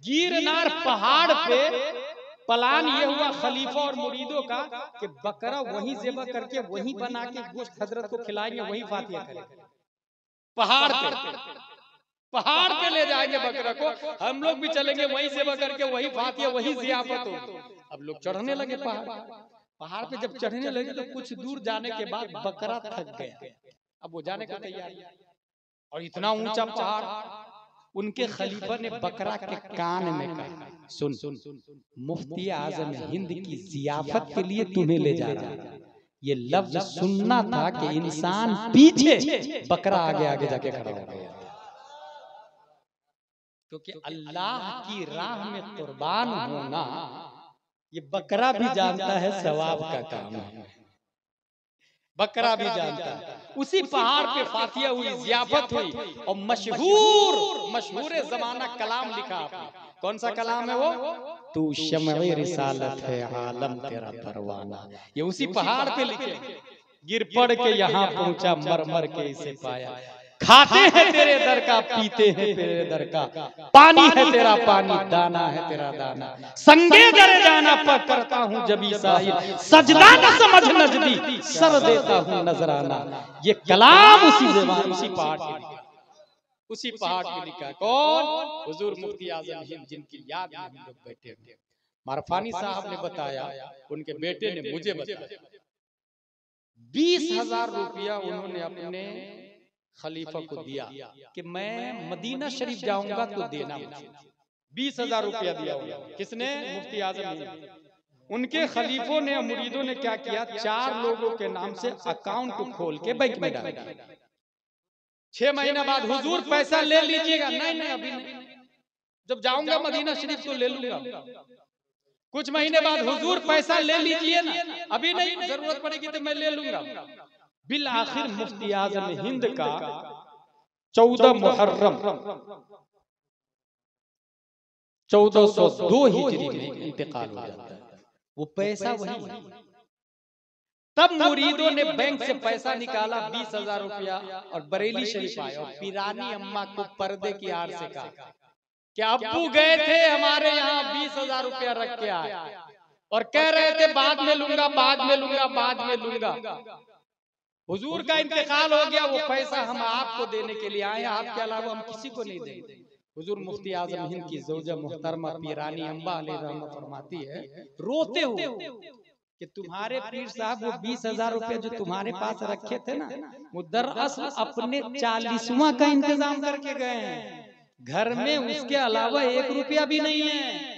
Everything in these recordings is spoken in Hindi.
गिरनार पहाड़ पे प्लान ये हुआ खलीफा और मुरीदों का कि बकरा वहीं ज़िबा करके वहीं बना के गोश्त हजरत को खिलाएंगे, वहीं फातिहा करेंगे। पहाड़ पे ले जाएंगे बकरा को, हम लोग भी चलेंगे वहीं ज़िबा करके वहीं फातिहा वहीं ज़ियाफत हो। अब लोग चढ़ने लगे पहाड़ पे। जब चढ़ने लगे तो कुछ दूर जाने के बाद बकरा थक गया, अब वो जाने को तैयार है। और इतना ऊंचा पहाड़, उनके खलीफा ने बकरा के कान में कहा, सुन मुफ्ती आजम हिंद की जियाफत के लिए तुम्हें ले जा रहा है। ये लफ्ज सुनना था कि इंसान पीछे, बकरा आगे आगे जाके खड़ा हो गया। क्योंकि अल्लाह की राह में कुर्बान होना ये बकरा भी जानता है सवाब का काम है, बकरा भी जानता है। उसी पहाड़ पे फातिहा हुई, जियाफत हुई और मशहूर जमाना कलाम लिखा आपने। कौन सा कलाम है वो? तू शम्ए रिसालत है आलम तेरा परवाना। ये उसी पहाड़ पे लिखे। गिर पड़ के यहाँ पहुंचा, मर मर के इसे पाया। खाते हैं तेरे दर का, पीते हैं तेरे दर का, पानी है तेरा पानी, दाना है तेरा दाना। संगे दरे जाना पर करता हूँ जबी साहिल, सजदा न समझ नजदी, सर देता हूँ नजराना। ये कलाम उसी ज़बान उसी पहाड़ पे लिखा। कौन? हुजूर मुफ्ती आजम हिंद, जिनकी याद में हम लोग बैठे हुए। मारफानी साहब ने बताया, उनके बेटे ने मुझे बताया, 20,000 रुपया उन्होंने अपने खलीफा को दिया कि मैं मदीना शरीफ जाऊंगा तो देना मुझे। 20,000 रुपया दिया होगा। किसने? मुफ्ती आजम। उनके खलीफों ने, मुरीदों ने क्या किया, 4 लोगों के नाम से अकाउंट खोल के बैंक में डाल दिया। 6 महीना बाद हुजूर पैसा ले लीजिएगा। नहीं अभी नहीं, जब जाऊंगा मदीना शरीफ तो ले लूंगा। कुछ महीने बाद हुजूर पैसा ले लीजिए ना, अभी नहीं, जरूरत पड़ेगी तो मैं ले लूंगा। बिल आखिर मुफ्ती आजम हिंद का 14 मुहर्रम 1402 हिजरी में इंतकाल हो जाता है। वो पैसा वही है। तब मुरीदों ने बैंक से पैसा निकाला 20,000 रुपया और बरेली शरीफ आए और पीरानी अम्मा को पर्दे की आड़ से कहा कि अब्बू गए थे हमारे यहाँ 20,000 रुपया रख के आए और कह रहे थे बाद में लूंगा, बाद में लूंगा, बाद में लूंगा। हुजूर का इंतकाल हो गया, वो पैसा हम आपको देने के लिए आए, आपके अलावा हम किसी को नहीं देंगे। हुजूर मुफ्ती आजम हिंद की ज़ौजा मुहतरमा पीरानी अम्मा अलैहिर्रहमत फरमाती है, रोते हुए कि तुम्हारे पीर साहब वो 20,000 रुपया जो तुम्हारे पास रखे थे ना, वो दरअसल अपने 40वां का इंतजाम करके गए हैं। घर में उसके अलावा 1 रुपया भी नहीं है।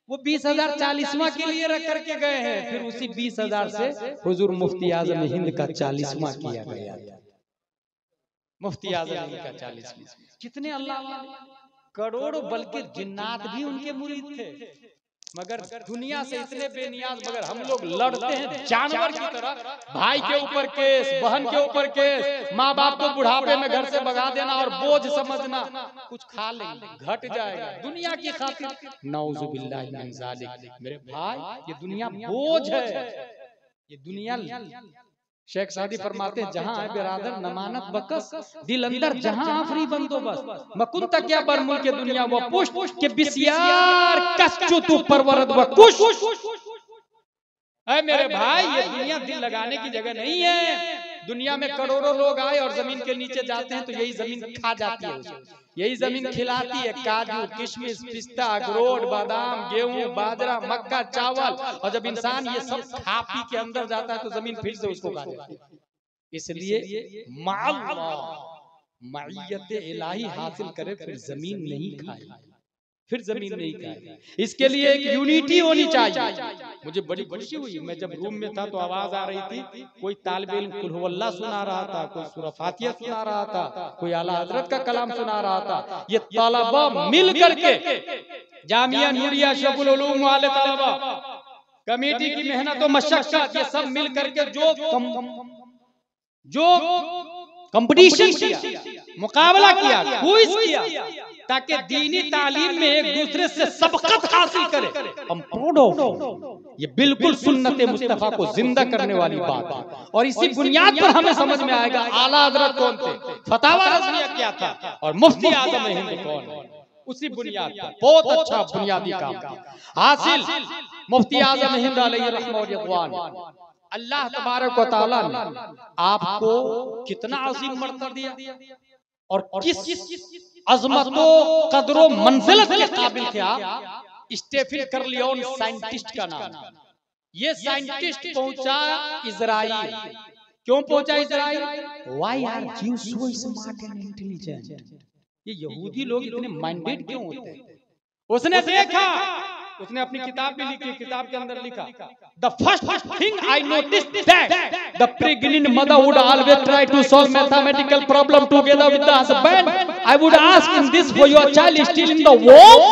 वो 20,000 40वां के लिए रख करके गए हैं। फिर उसी 20,000 से हुजूर मुफ्ती आजम हिंद का 40वां किया गया था। मुफ्ती आजम हिंद का 40वां। कितने अल्लाह वाले, करोड़ों, बल्कि जिन्नात भी उनके मुरीद थे। मगर दुनिया से इतने बेनियाज, मगर हम लोग लड़ते हैं जानवर की तरह। भाई के ऊपर केस, बहन के ऊपर केस, माँ बाप को बुढ़ापे में घर से भगा देना और बोझ समझना, कुछ खा लेंगे घट जाएगा दुनिया की खातिर। नाउजुबिल्लाहि मिन ज़ालिक। मेरे भाई, ये दुनिया बोझ है, ये दुनिया। शेख सादी फरमाते हैं, जहां है बिरादर नमानत बकस, दिल अंदर जहां आफरी बंदोबस्त, मकुन तकिया बरमुल के दुनिया वो पुष्ट के बिसियार कच्चू तू परवरद व कुश। ऐ मेरे भाई, ये दुनिया दिल लगाने की जगह नहीं है। दुनिया में करोड़ों लोग आए और जमीन के नीचे जाते हैं तो यही जमीन खा जाती है, यही जमीन खिलाती है काजू, किशमिश, पिस्ता, अखरोट, बादाम, गेहूं, बाजरा, मक्का, चावल। और जब इंसान ये सब खा पी के अंदर जाता है तो जमीन फिर से उसको खा जाती है। इसलिए माइयत इलाही हासिल करे, फिर जमीन नहीं खाए, फिर जमीन नहीं खाए। इसके लिए एक यूनिटी होनी चाहिए। मुझे बड़ी खुशी हुई, मैं जब रूम में था तो आवाज आ रही थी, कोई तालिबे इल्म कुल हुवल्लाह सुना रहा था, कोई सूरह फातिहा सुना रहा था, कोई आला हजरत का कलाम सुना रहा था। ये तलबा मिल करके, जामिया नूरिया शबुल उलूम वाले तलबा, कमेटी की मेहनत और मशक्कत, ये सब मिल करके जो कंपटीशन किया, मुकाबला किया, क्विज किया, ताकि दीनी तालीम में एक दूसरे से सबकत हासिल करे। हम प्राउड ऑफ, ये बिल्कुल सुन्नत मुस्तफा को जिंदा करने वाली बात है। और इसी बुनियाद पर हमें समझ में आएगा आला हजरत कौन थे, फतावा रज़विया क्या था और मुफ्ती आजम हिंद कौन है। उसी बुनियाद पर बहुत अच्छा बुनियादी काम हासिल मुफ्ती आजम हिंद अलैहि रहमतुल्लाह। अल्लाह तबारक व तआला ने आपको कितना अजीम मर्तबा दिया और किस अजमतों कदरों मंजिलत के काबिल थे आप। स्टेफन कर्लियोन साइंटिस्ट का नाम। ये साइंटिस्ट पहुंचा इजराइल। क्यों पहुंचा Israel? Why are Jews so smart and intelligent? ये यहूदी लोग इतने माइंडेड क्यों होते हैं? उसने देखा, उसने अपनी किताब भी लिखी, किताब के अंदर लिखा The first thing I noticed that the pregnant mother would always try to solve mathematical problem together with the husband. I would ask him this for your child is still in the womb.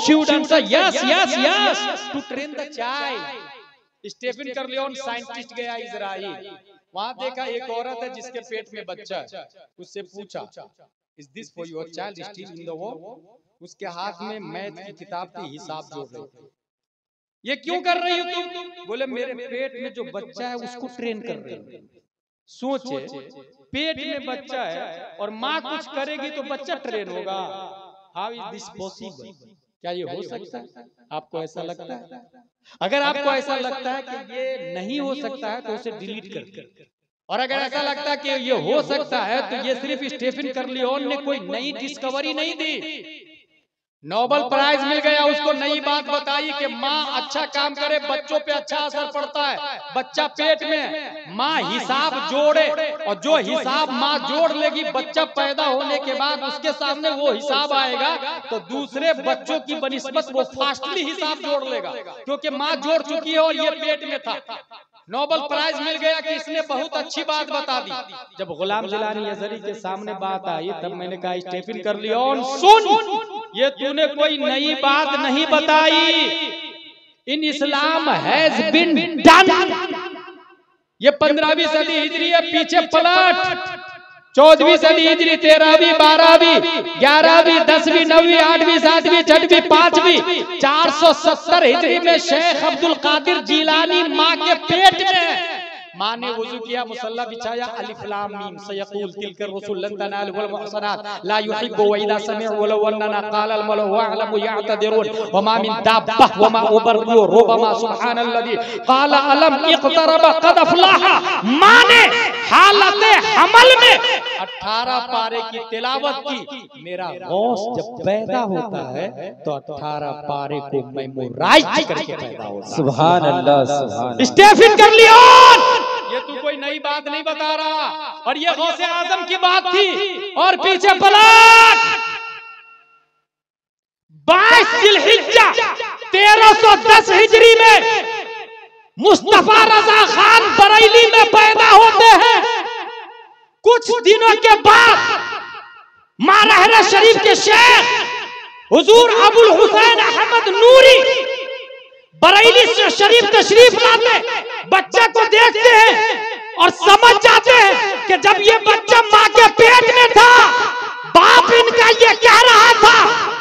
She would answer yes, yes, yes to train the child. Stephen Corleone scientist गया इजराइल, वहां देखा एक औरत है जिसके पेट में बच्चा है। उससे पूछा is this for your child still in the womb. उसके हाथ में मैथ की किताब की हिसाब जोड़ रही थी। ये क्यों कर रही हो तुम? बोले मेरे पेट में जो बच्चा है उसको ट्रेन कर रही हूं। सोचे पेट में बच्चा है और माँ कुछ करेगी तो बच्चा ट्रेन होगा। How is this possible? क्या ये हो सकता है? आपको ऐसा लगता है? अगर आपको ऐसा लगता है कि ये नहीं हो सकता है तो उसे डिलीट कर दो। और अगर ऐसा लगता है कि ये हो सकता है तो ये सिर्फ स्टेफन कर्लियोन ने कोई नई डिस्कवरी नहीं दी। नोबेल प्राइज मिल गया उसको, नई बात बताई कि माँ अच्छा काम करे बच्चों पे अच्छा असर पड़ता है। बच्चा पेट में माँ हिसाब जोड़े और जो हिसाब माँ जोड़ लेगी बच्चा पैदा होने के बाद उसके सामने वो हिसाब आएगा तो दूसरे बच्चों की बनिस्बत वो फास्टली हिसाब जोड़ लेगा क्योंकि माँ जोड़ चुकी है और ये पेट में था। नोबेल प्राइज मिल गया कि इसने बहुत अच्छी बात बता दी। जब गुलाम जिलानी अजहरी के सामने बात आई तब मैंने कहा स्टेफन कर्लियोन सुन, ये तूने कोई नई बात नहीं बताई। इन इस्लाम हैज बीन डन। ये 15वीं सदी हिजरी है, पीछे पलट 14वीं सदी हिजरी, 13वीं 12वीं 11वीं 10वीं 9वीं 8वीं 7वीं 6वीं 5वीं 470 हिजरी में शेख अब्दुल कादिर जिलानी माँ के पेट में। माँ ने वुजू किया, मुसल्ला बिछाया, अलिफ लाम मीम सयक़ूल तिलका रसूल लन तनाल वल मुहसनात ला युहिब्बु व इदा समिअ वलौ अन्ना क़ाल अल मलअ व अअलमु यअतदिरून व मा मिन दाब्बा व मा उबर्रु रुबमा सुब्हानल्लज़ी क़ाल अलम इक़तरब क़द अफ़लह। माँ ने हालत हमल में 18 पारे की तिलावत की। मेरा गौस जब पैदा होता है तो 18 पारे को मेमोराइज करके पैदा होता है। सुभान अल्लाह, सुभान अल्लाह। स्टेफन कर्लियोन ये तू कोई नई बात नहीं बता रहा और ये गौसे आजम की बात थी। और पीछे पलट 22 जिलहिज्जा 1310 हिजरी में मुस्तफा रजा खान बरेली में पैदा होते हैं। कुछ दिनों के बाद मारहरा शरीफ के शेख हुजूर अबुल हुसैन अहमद नूरी बरेली से शरीफ तशरीफ लाते, बच्चा को देखते हैं और समझ जाते हैं कि जब ये बच्चा माँ के पेट में था बाप इनका ये कह रहा था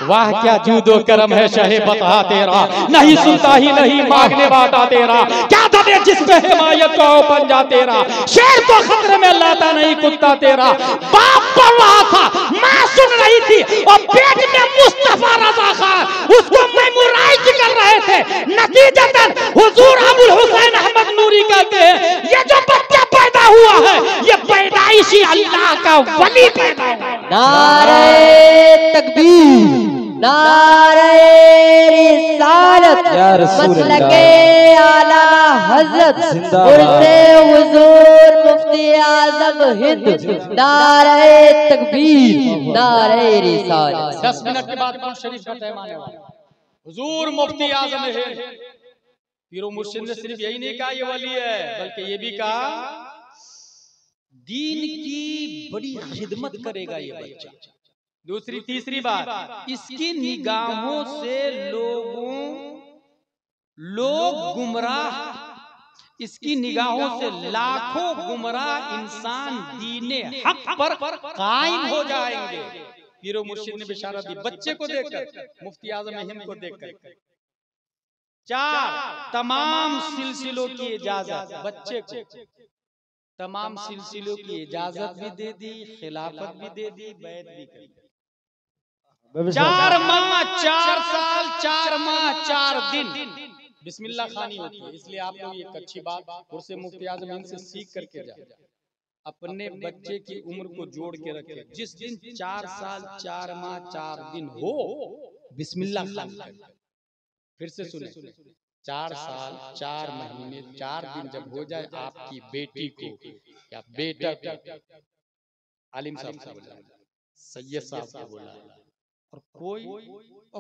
वाह क्या जूदो करम है शहे बता तेरा, नहीं सुनता ही नहीं मांगने वाला तेरा, क्या दबे जिस पे हिमायत का पंजा तेरा, शेर को खतरे में लाता नहीं कुत्ता तेरा। बाप पढ़ रहा था, माँ सुन रही थी और पेट में मुस्तफा रजा खान उसको मेमोराइज कर रहे थे। नतीजतन हुजूर अबुल हुसैन अहमद नूरी कहते हैं ये जो बच्चा पैदा हुआ है ये पैदाइशी अल्लाह का वली पैदा हुआ। नारे तकबीर, नारे रिसालत, मसलके आला हज़रत मुर्शे हुजूर मुफ्ती आज़म हिंद। नारे तकबीर, नारे रिसालत। 10 मिनट के बाद कुल शरीफ का टाइम आने वाला। हुजूर मुफ्ती आज़म हिंद पीरो मुर्शिद ने सिर्फ यही नहीं कहा ये वली है, बल्कि ये भी कहा दीन की बड़ी खिदमत करेगा ये बच्चा। दूसरी तीसरी बात, इसकी निगाहों से लोग गुमराह, इसकी निगाहों से लाखों गुमराह इंसान दीने हक पर कायम हो जाएंगे। पीरो मुर्शिद ने बिशारत दी बच्चे को देखकर, मुफ्ती आज़म हिंद को देखकर। 4 तमाम सिलसिलों की इजाजत, बच्चे को तमाम सिलसिलों की इजाजत भी दे दी, खिलाफत भी दे दी, बैत भी कर दी। 4 माह 4 साल 4 माह 4 दिन बिस्मिल्लाह खानी होती है। इसलिए आप लोग एक अच्छी बात उर्से मुफ्ती आज़म इनसे सीख करके जाए, अपने बच्चे की उम्र को जोड़ के रखे। जिस दिन 4 साल 4 माह 4 दिन हो बिस्मिल्लाह खानी। फिर से सुने, 4 साल 4 महीने 4 दिन जब हो जाए आपकी बेटी को या बेटा को, आलिम साहब से बोला, सैयद साहब को बोला, और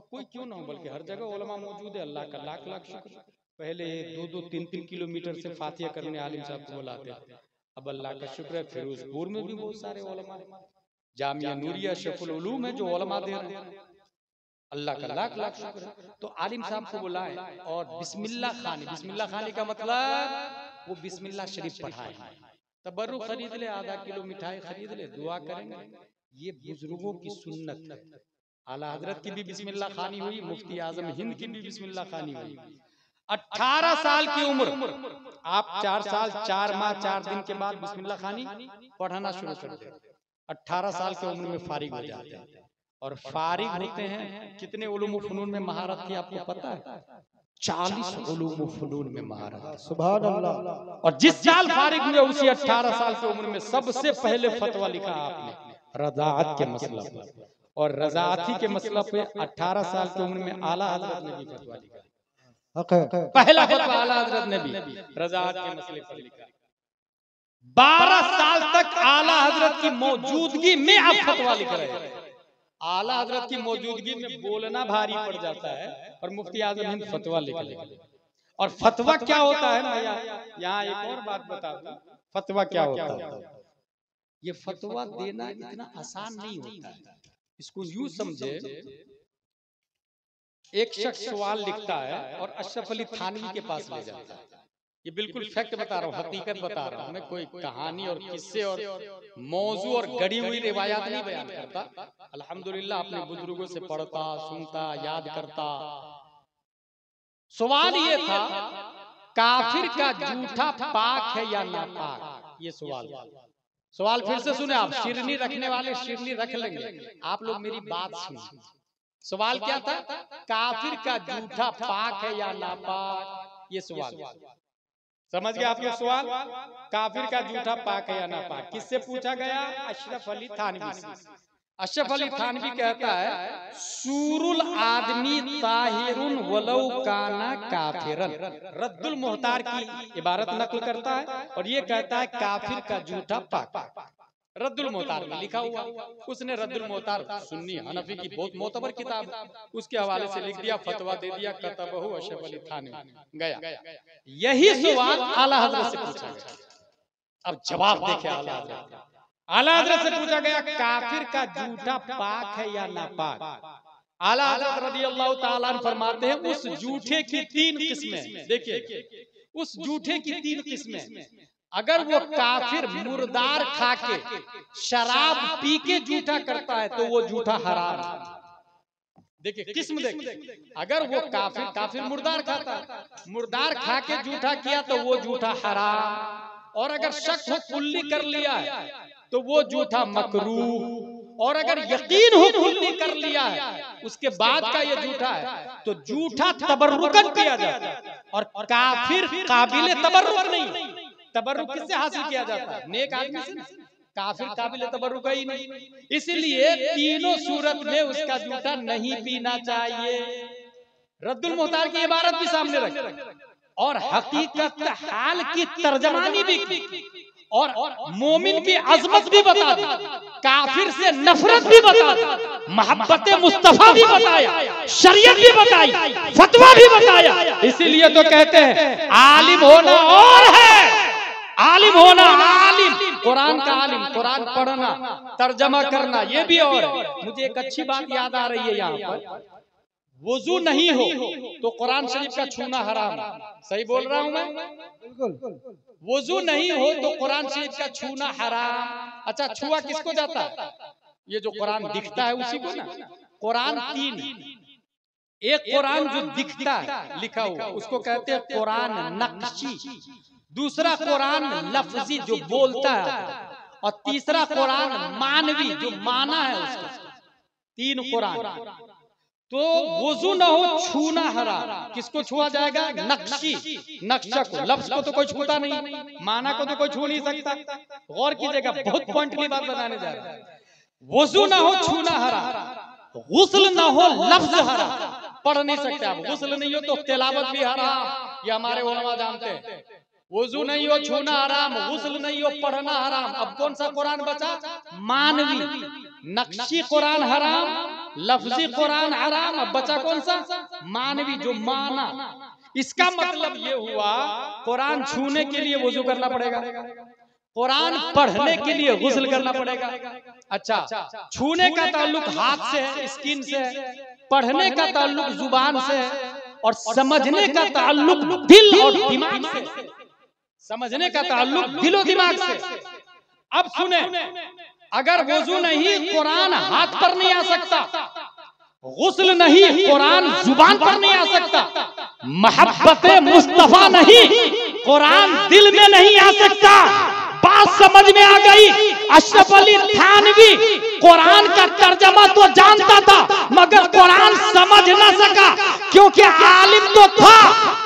कोई क्यों ना हो, बल्कि हर जगह उलमा मौजूद है। अल्लाह का लाख लाख शुक्र। पहले 2-2 3-3 किलोमीटर से फातिहा करने आलिम साहब को बुलाते थे। अब अल्लाह का शुक्र है फिरोजपुर में भी बहुत सारे उलमा, जामिया नूरिया शफुल उलूम है जो उलमा दे रहे हैं। अल्लाह का लाख लाख शुक्र है। तो आलिम साहब को बुलाए और बिस्मिल्लाह खानी, बिस्मिल्लाह खानी का मतलब वो बिस्मिल्लाह शरीफ पढ़ाए, तबर्रु खरीद ले, आधा किलो मिठाई खरीद ले, दुआ करेंगे। ये बुजुर्गों की सुन्नत है। आला हजरत की भी बिस्मिल्लाह खानी हुई, मुफ्ती आजम हिंद की भी बिस्मिल्लाह खानी हुई। 18 साल की उम्र, आप 4 साल 4 माह 4 दिन के बाद बिस्मिल्लाह खानी पढ़ाना शुरू कर दे। 18 साल की उम्र में फारिग हो जाते हैं। और फारिग होते हैं, कितने उलूम फनून में महारत थी आपको पता है? 40 उलूम फनून में महारत। सुभान अल्लाह। और जिस साल फारिग हुए उसी 18 साल की उम्र में सबसे पहले फतवा लिखा आपने रज़ाअत के मसला पर, और रज़ाअती के मसला पे 18 साल की उम्र में आला हजरत ने भी फतवा लिखा। पहला फतवा आला हजरत ने भी रज़ाअत के मसले पर लिखा। 12 साल तक आला हजरत की मौजूदगी में आप फतवा लिख रहे हैं। आला हजरत की मौजूदगी में बोलना भारी पड़ जाता है, और मुफ्ती आजम हिंद फतवा लिख ले। और फतवा क्या होता है ना, यहाँ एक और बात बता दूं, फतवा क्या होता है। ये फतवा देना इतना आसान नहीं होता है। इसको यूं समझे, एक शख्स सवाल लिखता है और अशरफ अली थानवी के पास ले जाता है। ये बिल्कुल फैक्ट बता रहा हूँ, हकीकत बता रहा हूँ मैं, कोई कहानी और किस्से और मौजू और गढ़ी हुई रिवायात नहीं बयान करता। अल्हम्दुलिल्लाह अपने बुजुर्गों से पढ़ता, सुनता, याद करता। सवाल ये था, काफिर का जूठा पाक है या नापाक? ये सवाल फिर से सुने आप, शिरनी रखने वाले शिरनी रख लेंगे, आप लोग मेरी बात सुनिए। सवाल क्या था? काफिर का जूठा पाक है या नापाक? ये सवाल समझ गया आप लोग? सवाल काफिर का जूठा पाक है या नापाक किससे पूछा गया? अशरफ अली थानवी से। अशरफ अली थानवी कहता है, सूरुल आदमी ताहिरुन वलौ काना काफिरन। रद्दुल मुहतार की इबारत नकल करता है और ये कहता है काफिर का जूठा पाक। रद्दुल मोहतार में लिखा हुआ। उसने रद्दुल मोहतार सुन्नी हनफी की बहुत मोतबर किताब, उसके हवाले से लिख दिया, फतवा दे दिया, कतबहु अशरफ अली थानवी। गया। यही सवाल आला हजरत से पूछा गया। अब जवाब देखे आला हजरत। आला हजरत से पूछा गया, काफिर का जूठा पाक है या नापाक? आला हजरत रज़ियल्लाहु ताला अन्हु फरमाते हैं, उस जूठे की 3 किस्में। देखिए, उस जूठे की 3 किस्में। अगर वो काफिर मुर्दार खा के शराब पी के जूठा करता है तो वो जूठा हराम है। देखिए किस्म देखिए, अगर वो काफिर मुर्दार खाता है, मुर्दार खा के जूठा किया तो वो जूठा हराम। और अगर शक हो कुल्ली कर लिया है तो वो जूठा मकरूह। और अगर यकीन हो कुल्ली कर लिया है उसके बाद का ये जूठा है तो जूठा तबर्रुकन पिया जाता है। और काफिर काबिल तबर्रुक नहीं। तबर्रुक किससे हासिल किया जाता है? नेक आदमी से। काफिर काबिल तबर्रुक ही नहीं। इसलिए तीनों सूरत में उसका जूठा नहीं पीना चाहिए। रद्दुल मुहतार की इबारत भी सामने रखी और हकीकत हाल की तर्जमानी भी की और मोमिन की अजमत भी बता दी, काफिर से नफरत भी बता दी, मोहब्बत मुस्तफा भी बताया, शरीयत भी बताई, फतवा भी बताया। इसीलिए तो कहते हैं आलिम होना और है, आलिम होना, आलिम कुरान का आलिम, कुरान पढ़ना, तर्जमा करना, ये भी और है। मुझे एक अच्छी बात याद आ रही है, यहाँ पर वुजू नहीं हो तो कुरान शरीफ का छूना हराम। सही बोल रहा हूं मैं? बिल्कुल। वुजू नहीं हो तो कुरान शरीफ का छूना हराम। अच्छा, छुआ किसको जाता है? ये जो कुरान दिखता है उसी को ना। कुरान 3, एक कुरान जो दिखता है लिखा हुआ उसको कहते हैं कुरान नक्शी, दूसरा कुरान लफ्जी जो बोलता है, और तीसरा कुरान मानवी जो माना है उसका। 3 कुरान। तो वुजू न हो छूना हराम। किसको छुआ जाएगा? नक्शी, नक्शा को। लफ्ज को तो कोई छूता नहीं, माना को तो कोई छू नहीं सकता। गौर कीजिएगा, बहुत पॉइंटली बात बताने जा रहा है। वुजू न हो छूना हराम, गुस्ल न हो लफ्ज हराम। पढ़ नहीं सकते आप, गुस्ल नहीं हो तो तिलावत भी हराम, ये हमारे उलमा जानते हैं। वुजू नहीं हो छूना हराम, गुस्ल नहीं हो पढ़ना हराम। अब कौन सा कुरान बचा? मानवी। नक्शी कुरान हराम, लफ्जी कुरान हराम। अब बचा कौन सा? मानवी, जो माना। इसका मतलब ये हुआ कुरान छूने के लिए वुजू करना पड़ेगा, कुरान पढ़ने के लिए गुस्ल करना पड़ेगा। अच्छा, छूने का ताल्लुक हाथ से है, स्किन से है, पढ़ने का ताल्लुक जुबान से है, और समझने का ताल्लुक दिल और दिमाग से। समझने का ताल्लुक दिल और दिमाग से। अब सुने, अगर वुजू नहीं, कुरान हाथ पर नहीं आ सकता, गुस्ल नहीं, कुरान जुबान पर नहीं आ सकता, मोहब्बत मुस्तफा नहीं, कुरान दिल में नहीं आ सकता। बात समझ में आ गई? अशरफ अली थानवी कुरान का तर्जमा तो जानता था, मगर कुरान समझ न सका, क्योंकि आलिम तो था,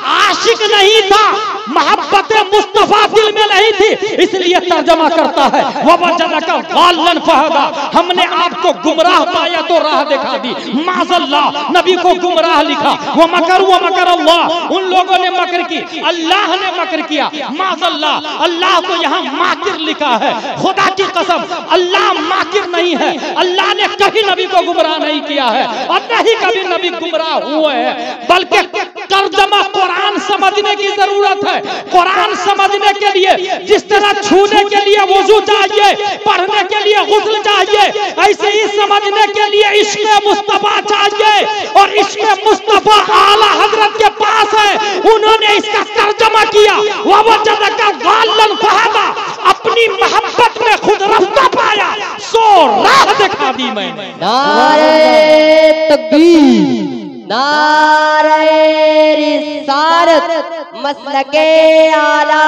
आशिक नहीं था, मोहब्बत मुस्तफा दिल में नहीं थी, इसलिए तर्जमा करता है ववजदका ज़ाल्लन फहदा। हमने आपको गुमराह पाया तो राह दिखा दी। माज़ल्लाह, नबी को गुमराह लिखा। वो मकर अल्लाह, उन लोगों ने मकर की, अल्लाह ने मकर किया। माज़ल्लाह, अल्लाह को यहाँ माकिर लिखा है। खुदा की कसम, अल्लाह माकिर नहीं है। अल्लाह ने कभी नबी को गुमराह नहीं किया है, और नहीं कभी नबी गुमराह हुए हैं। बल्कि तर्जमा कुरान समझने की जरूरत है। कुरान समझने के लिए जिस तरह छूने के लिए वुजू चाहिए, पढ़ने के लिए गुस्ल चाहिए, ऐसे ही समझने के लिए इश्क़ मुस्तफा चाहिए। और इश्क़ मुस्तफा आला हजरत के पास है, उन्होंने इसका तर्जमा किया ववजदका ज़ाल्लन फहदा। अपनी मोहब्बत में खुद रफ्ता पाया, सो राह दिखा दी मैंने। नारे तकबीर, नारे रिसालत, मसलके आला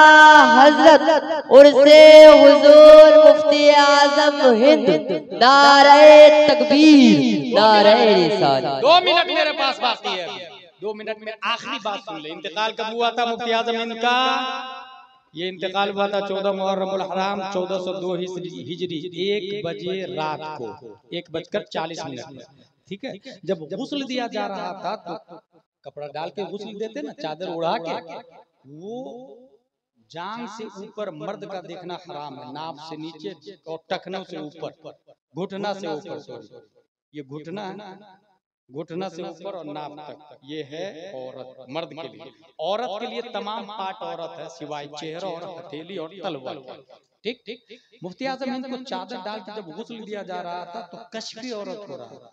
हजरत उर्से हुजूर मुफ्ती आजम हिंद। नारे तकबीर, नारे रिसालत। 2 मिनट मेरे पास बाकी है, 2 मिनट में आखिरी बात सुन ले। इंतकाल कब हुआ था मुफ्ती आजम हिंद का? ये इंतकाल हुआ था 14 मुहर्रमुल हराम 1402 हिजरी, 1 बजे रात को, 1:40 में। ठीक है, जब गुस्ल दिया जा रहा था तो कपड़ा डाल के गुस्ल देते ना, चादर उड़ा के, वो जांग से ऊपर मर्द का देखना हराम है, नाभ से नीचे और टखनों से ऊपर, घुटना से ऊपर, सॉरी ये घुटना है, घुटना से ऊपर और नाभ तक, ये है औरत, मर्द के लिए। औरत के लिए तमाम पार्ट औरत है, सिवाय चेहरा और हथेली और तलवार। ठीक ठीक। मुफ्ती आजम हिंद को चादर डाल के जब गुस्ल दिया जा रहा था तो कश्फी औरत हो रहा था,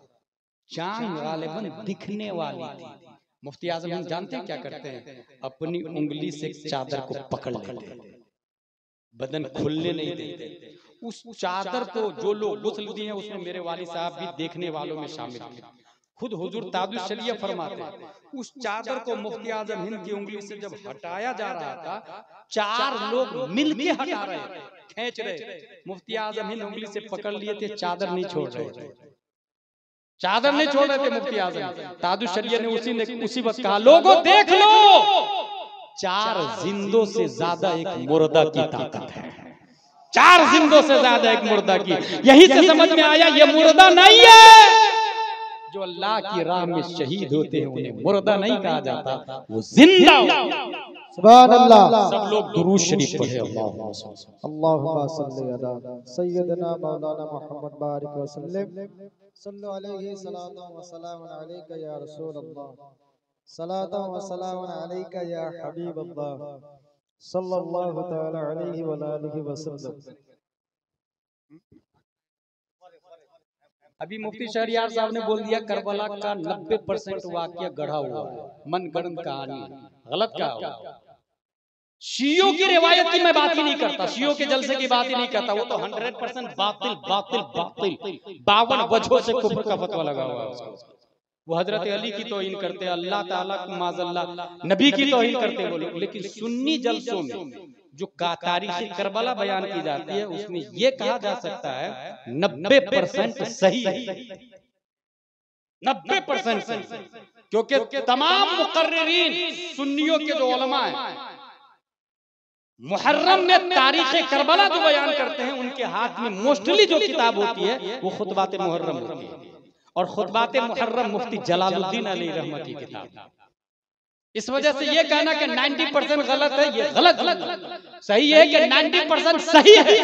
जान गालिबन दिखने वाली थी। मुफ्ती आजम हिंद जानते हैं क्या करते हैं? अपनी उंगली से चादर को पकड़ लेते, बदन खुलने नहीं देते। उस चादर को जो लोग गुस्ल दिए हैं उसमें मेरे वाली साहब भी देखने वालों में शामिल थे। खुद हुजूर ताजुल शरिया फरमाते हैं, उस चादर को मुफ्ती आजम हिंद की उंगली से जब हटाया जा रहा था, 4 लोग मिलके हटा रहे थे, खींच रहे। मुफ्ती आजम हिंद उंगली से पकड़ लिए थे, चादर नहीं छोड़ रहे थे, चादर नहीं छोड़ रहे थे मुफ्ती आजम। ताजुल शरिया ने उसी वक्त कहा, लोगों देख लो, 4 जिंदों से ज्यादा एक मुर्दा की ताकत है, 4 जिंदों से ज्यादा एक मुर्दा की। यहीं से समझ में आया ये मुर्दा नहीं है। जो अल्लाह की राह में शहीद होते हैं उन्हें मुर्दा नहीं कहा जाता, वो जिंदा। सुभान अल्लाह। सब लोग दुरूद शरीफ पढ़े। अल्लाहुम्मा सल्ली अला सय्यदना मौलाना मुहम्मद बारिक वसल्लम सल्लल्लाहु अलैहि व सल्लम अलैका या रसूल अल्लाह, सलातु व सलाम अलैका या हबीब अल्लाह, सल्लल्लाहु तआला अलैहि व आलिहि वसल्लम। अभी मुफ्ती शहरियार साहब ने बोल दिया करबला का 90% वाकया गढ़ा हुआ है, मनगढ़ंत कहानी, गलत कहा। शियों की रिवायत की मैं बात ही नहीं करता, शियों के जलसे की बात ही नहीं करता, वो तो 100% बातिल बातिल बातिल, 52 वजहों से कुफ्र का फतवा लगा हुआ है। वो हजरत अली की तौहीन करते, अल्लाह ताला माज़अल्लाह नबी की तौहीन करते वो लोग। लेकिन सुन्नी जलसों में जो तारीख़ करबला बयान की जाती है उसमें ये कहा जा सकता है 90% सही है, 90%, क्योंकि तमाम मुकर्रिरीन सुन्नियों के जो उलमा हैं मुहर्रम में तारीख करबला जो बयान करते हैं, उनके हाथ में मोस्टली जो किताब होती है वो खुतबात मुहर्रम होती है, और खुतबात मुहर्रम मुफ्ती जलालुद्दीन अली रहमत की किताब। इस वजह से ये कहना कि 90% गलत है, ये गलत। सही है कि 90% सही है,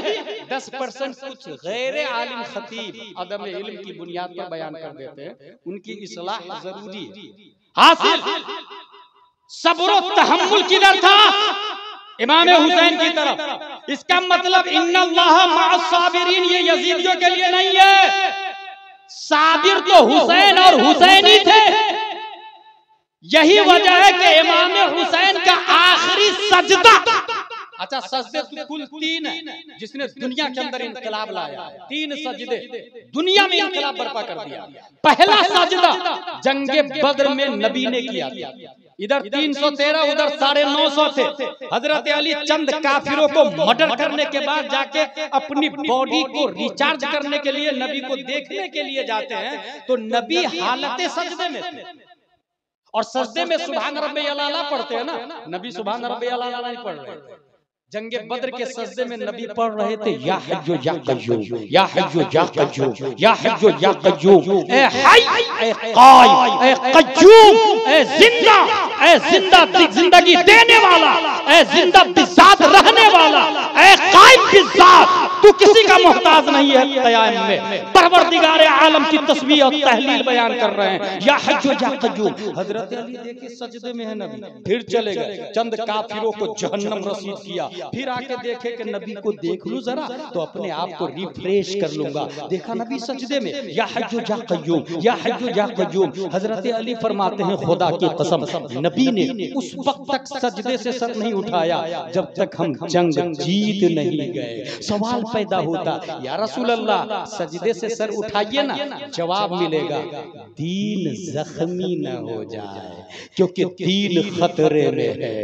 10% कुछ गैर आलिम खतीब अदम इल्म की बुनियाद पर बयान कर देते हैं, उनकी इस्लाह जरूरी है। हासिल सब्र और तहम्मुल किधर था? इमाम हुसैन की तरफ। इसका मतलब इन्नल्लाह मअस साबिरीन ये यजीदियों के लिए नहीं है, साबिर तो हुसैन और हुसैनी थे। यही वजह है कि इमाम हुसैन का आखिरी सजदा, अच्छा सजदे तो कुल 3 है जिसने दुनिया के अंदर इनकलाब लाया, 3 सजदे दुनिया में इनकलाब बर्पा कर दिया। पहला सजदा जंगे बद्र में नबी ने किया था, इधर 313 उधर 950 थे। हजरत अली चंद काफिरों को मर्डर करने के बाद जाके अपनी बॉडी को रिचार्ज करने के लिए नबी को देखने के लिए जाते हैं, तो नबी हालत सजदे में थे, और सजदे में सुभान रब्बी अला पढ़ते हैं ना, नबी सुभान रब्बी अला नहीं पढ़ रहे थे। जंगे बद्र के सजदे में नबी पढ़ रहे थे या हय्यु या कय्यूम, या हय्यु या कय्यूम, या हय्यु या कय्यूम, ए हय ए कायम ए कय्यूम, ए जिंदा जिंदगी देने वाला, ए जिंदा बिज़ात रहने वाला, ए कायम बिज़ात, तू किसी का मोहताज नहीं है। क़याम में परवरदिगार आलम की तस्बीह और तहलील बयान कर रहे हैं, या हय्यु या कय्यूम। हजरत अली देखिए सजदे में है नबी, फिर चले गए, चंद काफिरों को जहन्नम रसीद किया, फिर आके देखे कि नबी को देख लूं जरा तो अपने आप को रिफ्रेश कर लूंगा। देखा नबी सजदे में, या हय्यु या कय्यूम, या हय्यु या कय्यूम। हजरत अली फरमाते हैं खुदा की कसम नबी ने उस वक्त तक सजदे से सर नहीं उठाया जब तक हम जंग जीत नहीं गए। सवाल पैदा होता, या रसूल अल्लाह सजदे से सर उठाइए ना, जवाब मिलेगा दीन जख्मी न हो जाए, क्योंकि दीन खतरे में है।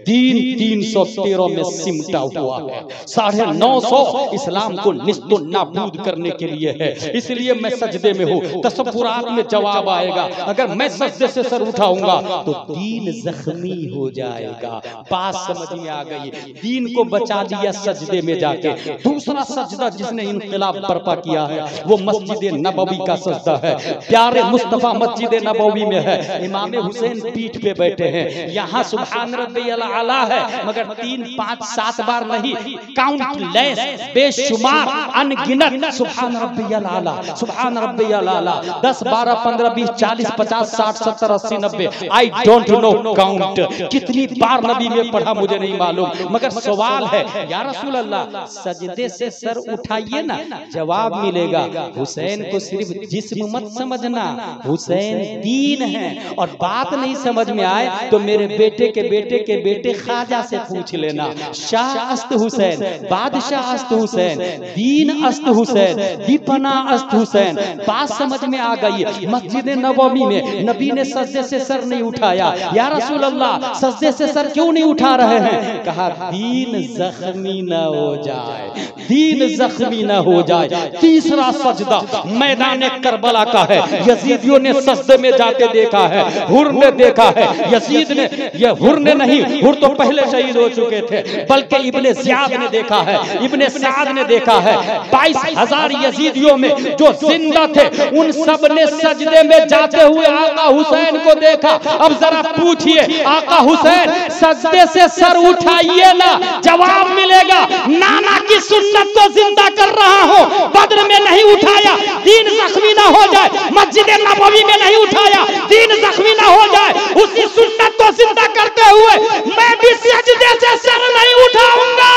दीन 313 में सिमटा हुआ है, 950 इस्लाम को निस्तो नाबूद करने के लिए है, इसलिए मैं सजदे में हूँ। तसव्वुरात में जवाब आएगा, अगर मैं सजदे से सर उठाऊंगा तो दीन जख्मी हो जाएगा। बात समझ में आ गई, दीन को बचा लिया सजदे में जाके। दूसरा सजदा जिसने इनकलाब बर्पा किया है वो मस्जिद नबवी का सजदा है। प्यारे मुस्तफा मस्जिद नबवी में है, इमाम हुसैन पीठ पे बैठे हैं, यहाँ सुभान रब्बियल आला है, मगर 3, 5, 7 बार नहीं, काउंटलेस बेशुमार अनगिनत सुभान रब्बियल आला, सुभान रब्बियल आला, 10, 12, 15, 20, 40, 50, 60, 70, 80, 90, आई डोंट नो काउंट कितनी बार नबी में पढ़ा मुझे नहीं मालूम। मगर सवाल है, या रसूल अल्लाह सजदे से सर उठाइए ना, जवाब मिलेगा हुसैन को सिर्फ जिस्म मत समझना, हुसैन दीन है। और बात नहीं समझ में आए तो मेरे बेटे के बेटे के बेटे ख्वाजा से पूछ लेना, शाह अस्त हुसैन, बादशाह अस्त हुसैन, दीन अस्त हुसैन, दीपना अस्त हुसैन। बात समझ में आ गई। मस्जिद नबवी में नबी ने सजदे से सर नहीं उठाया, या रसूल अल्लाह सजदे से सर क्यों नहीं उठा रहे हैं? कहा दीन जख्मी न हो जाए, दीन जख्मी न हो जाए। तीसरा सजदा मैदान करबला का है, यजीदियों ने सजदे में जाते देखा है, हुर ने देखा है, यजीद ने, ये हुर ने नहीं, हुर तो पहले शहीद हो चुके थे, बल्कि इब्ने ज़ियाद ने देखा है, इब्ने साद ने देखा है। 22,000 यजीदियों में जो जिंदा थे उन सब ने सजदे में जाते हुए आका हुसैन को देखा। अब जरा पूछिए आका हुसैन सजदे से सर उठाइए ना, जवाब मिलेगा नाना की सुन्नत को जिंदा कर रहा हूं, बद्र में नहीं उठाया दीन जख्मी ना हो जाए, मस्जिद नबवी में नहीं उठाया दीन जख्मी ना हो जाए, उसी सुन्नत को जिंदा करते हुए मैं भी सजदे से सर नहीं उठाऊंगा,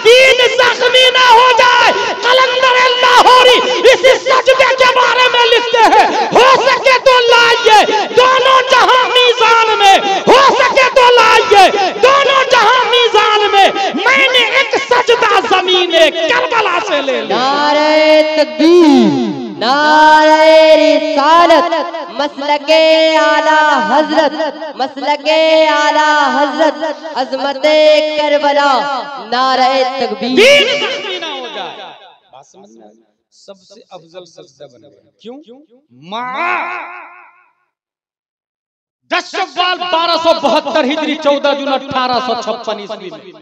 दीन जख्मी ना हो जाए। कलंदर लाहौरी इसी सजदे के बारे में लिखते हैं, हो सके तो लाइए दोनों जहां मीज़ान में, हो सके तो लाइए दोनों जहां मीज़ान में, मैंने एक सजदा ज़मीने करबला से ले लिया। नारे तकबीर, नारे रिसालत, मसलके आला हजरत, मसलके आला हजरत, अज़मते करबला, नारे तकबीर। दीन जख्मी ना हो जाए। बात समझ में आई? सबसे अफजल सजदा बन गया। क्यों? माँ 10 शव्वाल 1272 हिजरी 14 जून 1856 ईस्वी में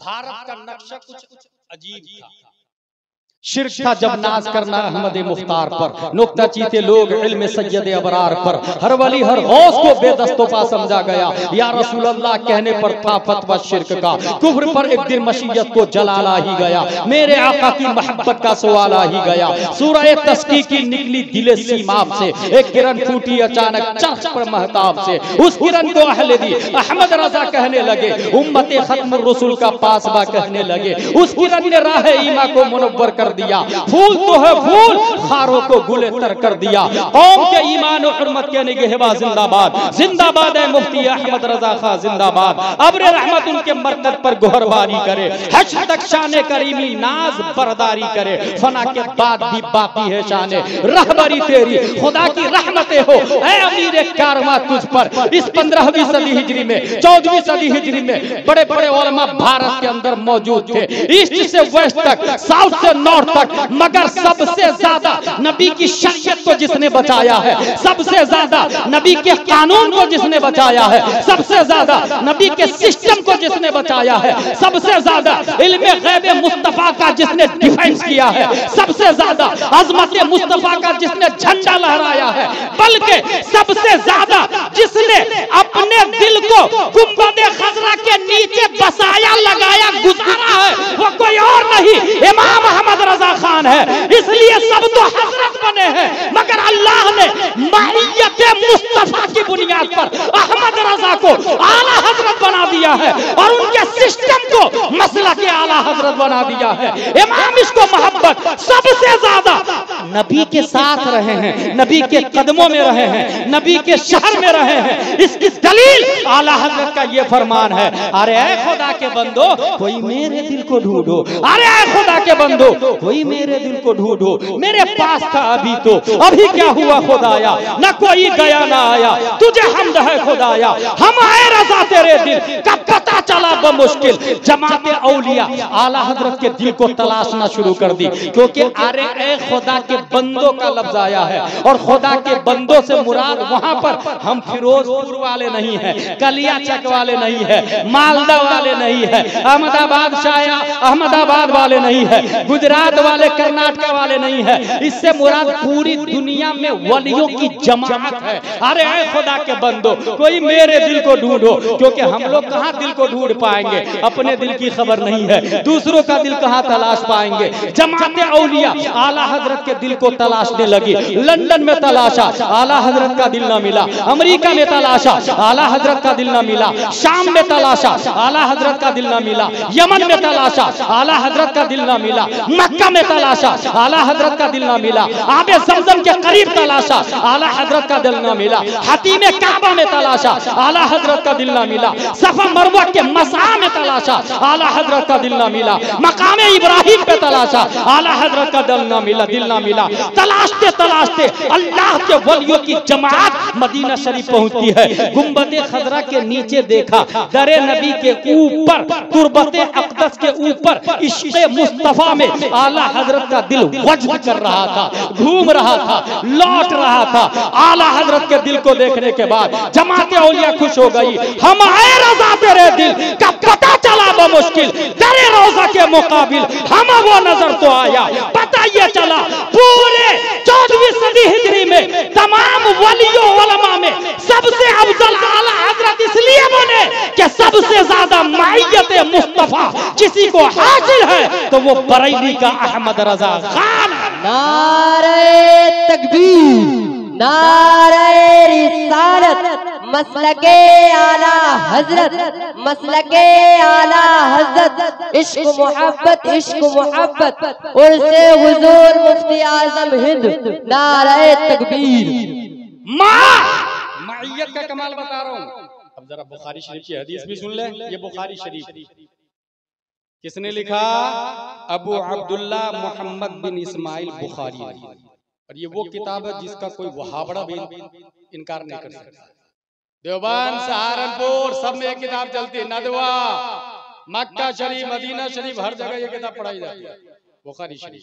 भारत का नक्शा कुछ अजीब था। शिर्क था जब नाज करना अहमद मुख्तार पर, नुक्ता चीते लोग इल्म सैयद अबरार पर, हर वली हर गौस को बेदस्तोपा समझा गया। या रसूल अल्लाह कहने पर था फतवा शिर्क का, कुफ्र पर एक दिन मशीयत को जलाला ही गया। मेरे आका की मोहब्बत का सवाल आ ही गया। सूरह तस्की की निकली दिले सीमाब से, एक किरण फूटी अचानक चर्च पर महताब से। उस किरण को अहले दी अहमद रजा कहने लगे, उम्मत खत्म रसूल का पासबा कहने लगे। उस किरण ने राह ईमा को मुनव्वर कर दिया। फूल तो है फूल, खारों को गुले तर कर दिया। कौम के ईमान और हुर्मत के निगहबा जिंदाबाद, जिंदाबाद है मुफ्ती अहमद रजा खां जिंदाबाद। अब्र रहमत उनके मरकज पर गोहरबारी करे, हश्र तक शान करीमी नाज बरदारी करे। फना के बाद भी बाकी है शान रहबरी तेरी, खुदा की रहमतें हो ऐ अमीर कारवां तुझ पर। इस 15वीं सदी हिजरी में 14वीं सदी हिजरी में बड़े बड़े उलमा भारत के अंदर मौजूद थे, ईस्ट से वेस्ट तक, साउथ से नॉर्थ तक, मगर सबसे ज्यादा नबी की शरीयत को जिसने बचाया है, सबसे ज्यादा नबी के कानून को जिसने बचाया है, सबसे ज्यादा नबी के सिस्टम को जिसने बचाया है, सबसे ज्यादा इल्मे गैब मुस्तफा का जिसने डिफेंस किया है, सबसे ज्यादा अजमत मुस्तफा का जिसने झंडा लहराया है, बल्कि सबसे ज्यादा जिसने अपने दिल को गुंबद खजरा के नीचे बसाया लगाया गुजारा है, वो कोई और नहीं इमाम अहमद रजा खान है। इसलिए सब तो हजरत बने हैं, मगर अल्लाह ने माहियत मुस्तफा की बुनियाद पर अहमद रजा को आला हजरत बना दिया है और उनके सिस्टम को मसला के आला हजरत बना दिया है। इमाम इसको मोहब्बत सबसे ज्यादा नबी के साथ रहे हैं, नबी के कदमों में रहे हैं, नबी के शहर में रहे हैं। इसकी दलील आला हजरत का ये फरमान है, अरे ऐ खुदा के बंदो कोई मेरे दिल को ढूंढो, अरे ऐ खुदा के बंदो कोई मेरे दिल को ढूंढो। मेरे पास था अभी तो, अभी क्या हुआ खुदाया, न कोई गया ना आया, तुझे हमद है खुदाया। हम आए रजा तेरे दिल का पता चला बमुश्किल। जमाते औलिया आला हजरत के दिल को तलाशना शुरू कर दी, क्योंकि अरे ए खुदा के बंदों का लफ्ज आया है और खुदा के बंदों से मुराद वहां पर हम फिरोजपुर वाले नहीं है, कलिया चक वाले नहीं है, मालदा वाले नहीं है, अहमदाबाद शाया अहमदाबाद वाले नहीं है, गुजरात वाले कर्नाटक वाले नहीं है। इससे मुराद पूरी दुनिया में वलियों की जमात है। अरे ऐ खुदा के बंदो कोई मेरे दिल को ढूंढो, क्योंकि हम लोग कहां दिल को ढूंढ पाएंगे, अपने दिल की खबर नहीं है, दूसरों का दिल कहां तलाश पाएंगे। जमाते औलिया आला हजरत के दिल को तलाशने लगी। लंदन में तलाशा, आला हजरत का दिल ना मिला। अमेरिका में तलाशा, आला हजरत का दिल ना मिला। शाम में तलाशा, आला हजरत का दिल ना मिला। यमन में तलाशा, आला हजरत का दिल ना मिला। मक्का में तलाशा, आला हजरत का दिल ना मिला। आबे ज़मज़म के करीब तलाशा, आला हजरत का दिल ना मिला। हतीम काबा में तलाशा, आला हजरत का दिल ना मिला। सफा मरवा के मसा में तलाशा, आला हजरत का दिल ना मिला। मकामे इब्राहिम पे तलाशा, आला हजरत का दिल ना मिला, दिल ना मिला। तलाशते तलाशते अल्लाह के वलियों की जमात मदीना शरीफ पहुंचती है। गुंबद खजरा के नीचे देखा, दरे नबी के ऊपर, तुरबत अक़दस के ऊपर इश्क़ मुस्तफा में आला हजरत का दिल वज्द कर रहा था, घूम रहा था, लौट रहा था। आला हजरत के दिल को देखने के बाद जमाते औलिया खुश हो गई। हम आए रज़ा तेरे दिल का पता चला बमुश्किल, दरे रोजा के मुकाबिल हम वो नजर तो आया। पता ये चला पूरे 14वीं सदी हिजरी में तमाम वलियों उलमा में सबसे अफजल आला हजरत इसलिए बने कि सबसे ज्यादा माहियत मुस्तफा किसी को हासिल है तो वो बरेली का अहमद रजा खान। नारे तकबीर, नारे रिसालत, मसलके आला हजरत, मसलके आला हजरत, इश्क मोहब्बत, इश्क मोहब्बत, उर्से हुजूर मुफ्ती आजम हिंद। नारे तकबीर। माहियत का कमाल बता रहा हूँ। अब जरा बुखारी शरीफ की हदीस भी सुन ले। ये बुखारी शरीफ किसने लिखा? अबू अब्दुल्ला मोहम्मद बिन इस्माइल बुखारी। और ये वो किताब है जिसका कोई वहाबड़ा भी इनकार नहीं कर सकता। देवबंद, सहारनपुर सब में एक किताब चलती है, नदवा, मक्का शरीफ, मदीना शरीफ, हर जगह ये किताब पढ़ाई जाती है, बुखारी शरीफ।